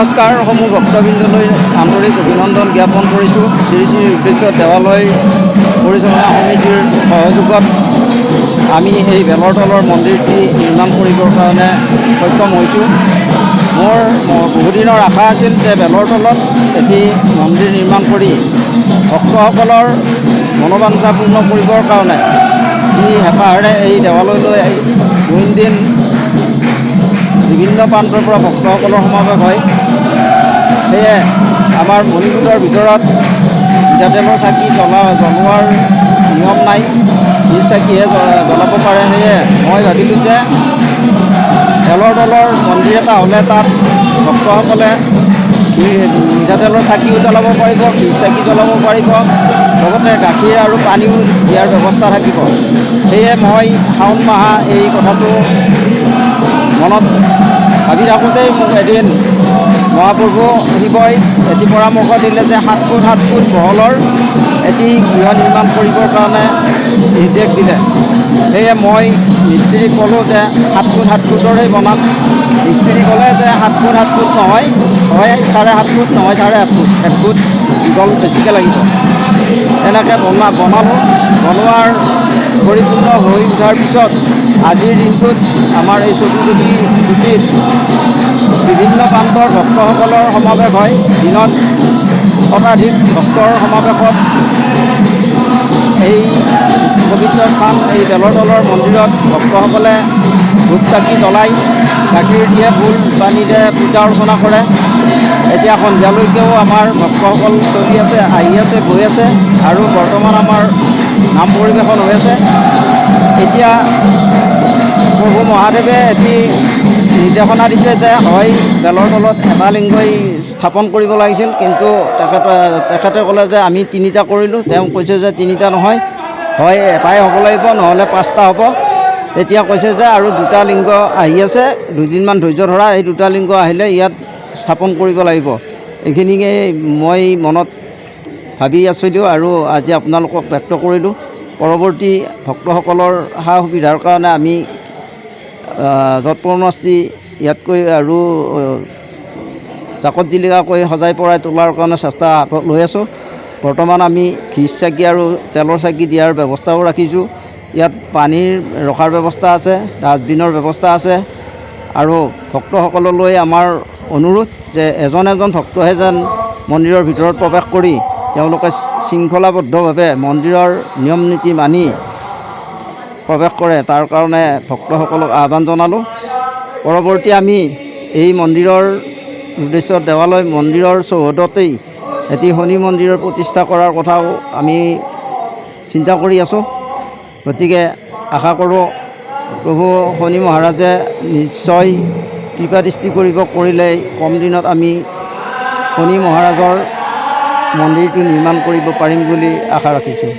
নমস্কাৰসমূহ ভক্তবৃন্দলৈ আন্তৰিক অভিনন্দন জ্ঞাপন কৰিছোঁ। শ্ৰী শ্ৰী ৰুদ্ৰেশ্বৰ দেৱালয় পৰিচালনা সমিতিৰ সহযোগত আমি এই বেলৰ তলৰ মন্দিৰটি নিৰ্মাণ কৰিবৰ কাৰণে সক্ষম হৈছোঁ। মোৰ বহুদিনৰ আশা আছিল যে বেলৰ তলত এটি মন্দিৰ নিৰ্মাণ কৰি ভক্তসকলৰ মনোবাঞ্ছা পূৰ্ণ কৰিবৰ কাৰণে যি হেঁপাহেৰে এই দেৱালয়লৈ দৈনন্দিন বিভিন্ন প্ৰান্তৰ পৰা ভক্তসকলৰ সমাৱেশ হয়। সেয়ে আমাৰ মণিকূটৰ ভিতৰত তেলৰ চাকি জ্বলোৱাৰ নিয়ম নাই, নিজ চাকিহে জ্বলাব পাৰে। সেয়ে মই ভাবিলোঁ যে তেলৰ তলৰ মন্দিৰ এটা হ'লে তাত ভক্তসকলে মিঠাতেলৰ চাকিও জ্বলাব পাৰিব, নিজ চাকি জ্বলাব পাৰিব, লগতে গাখীৰ আৰু পানীও দিয়াৰ ব্যৱস্থা থাকিব। সেয়ে মই শাওণ মাহ এই কথাটো মনত ভাবি থাকোঁতেই মোক এদিন মহাপ্ৰভু শিৱই এটি পৰামৰ্শ দিলে যে 7 ফুট 7 ফুট বহলৰ এটি গৃহ নিৰ্মাণ কৰিবৰ কাৰণে নিৰ্দেশ দিলে। সেয়ে মই মিস্ত্ৰীক ক'লোঁ যে 7 ফুট 7 ফুটৰেই বনাম। মিস্ত্ৰী ক'লে যে 7 ফুট 7 ফুট নহয়, হয় 7.5 ফুট, নহয় 8.5 ফুট, 1 ফুট দীঘল বেছিকৈ লাগিব। এনেকৈ বনালোঁ। বনোৱাৰ পৰিপূৰ্ণ হৈ উঠাৰ পিছত আজিৰ দিনটোত আমাৰ এই চতুৰ্দশী তিথিত বিভিন্ন প্ৰান্তৰ ভক্তসকলৰ সমাৱেশ হয়। দিনত শতাধিক ভক্তৰ সমাৱেশত এই পবিত্ৰ স্থান এই বেলৰ তলৰ মন্দিৰত ভক্তসকলে ধূপ চাকি জ্বলাই গাখীৰ দিয়ে, ফুল পানীৰে পূজা অৰ্চনা কৰে। এতিয়া সন্ধিয়ালৈকেও আমাৰ ভক্তসকল চলি আছে, আহি আছে, গৈ আছে আৰু বৰ্তমান আমাৰ নাম পৰিৱেশন হৈ আছে। এতিয়া প্ৰভু মহাদেৱে এটি নিৰ্দেশনা দিছে যে হয় বেলৰ তলত এটা লিংগই স্থাপন কৰিব লাগিছিল, কিন্তু তেখেতে ক'লে যে আমি 3টা কৰিলোঁ। তেওঁ কৈছে যে 3টা নহয়, হয় এটাই হ'ব লাগিব, নহ'লে 5টা হ'ব। তেতিয়া কৈছে যে আৰু 2টা লিংগ আহি আছে, 2 দিনমান ধৈৰ্য ধৰা, এই 2টা লিংগ আহিলে ইয়াত স্থাপন কৰিব লাগিব। এইখিনিকে মই মনত ভাবি আছিলোঁ আৰু আজি আপোনালোকক ব্যক্ত কৰিলোঁ। পৰৱৰ্তী ভক্তসকলৰ সা সুবিধাৰ কাৰণে আমি যৎপৰোনাস্তি ইয়াতকৈ আৰু জাকত জিলিকাকৈ সজাই পৰাই তোলাৰ কাৰণে চেষ্টা লৈ আছোঁ। বৰ্তমান আমি ঘিজ চাকি আৰু তেলৰ চাকি দিয়াৰ ব্যৱস্থাও ৰাখিছোঁ। ইয়াত পানীৰ ৰখাৰ ব্যৱস্থা আছে, ডাষ্টবিনৰ ব্যৱস্থা আছে। আৰু ভক্তসকললৈ আমাৰ অনুৰোধ যে এজন এজন ভক্তহে যেন মন্দিৰৰ ভিতৰত প্ৰৱেশ কৰি তেওঁলোকে শৃংখলাবদ্ধভাৱে মন্দিৰৰ নিয়ম নীতি মানি প্ৰৱেশ কৰে, তাৰ কাৰণে ভক্তসকলক আহ্বান জনালোঁ। পৰৱৰ্তী আমি এই মন্দিৰৰ ৰুদ্ৰেশ্বৰ দেৱালয় মন্দিৰৰ চৌহদতেই এটি শনি মন্দিৰৰ প্ৰতিষ্ঠা কৰাৰ কথাও আমি চিন্তা কৰি আছোঁ। গতিকে আশা কৰোঁ প্ৰভু শনি মহাৰাজে নিশ্চয় কৃপা দৃষ্টি কৰিলে কম দিনত আমি শনি মহাৰাজৰ মন্দিৰটো নিৰ্মাণ কৰিব পাৰিম বুলি আশা ৰাখিছোঁ।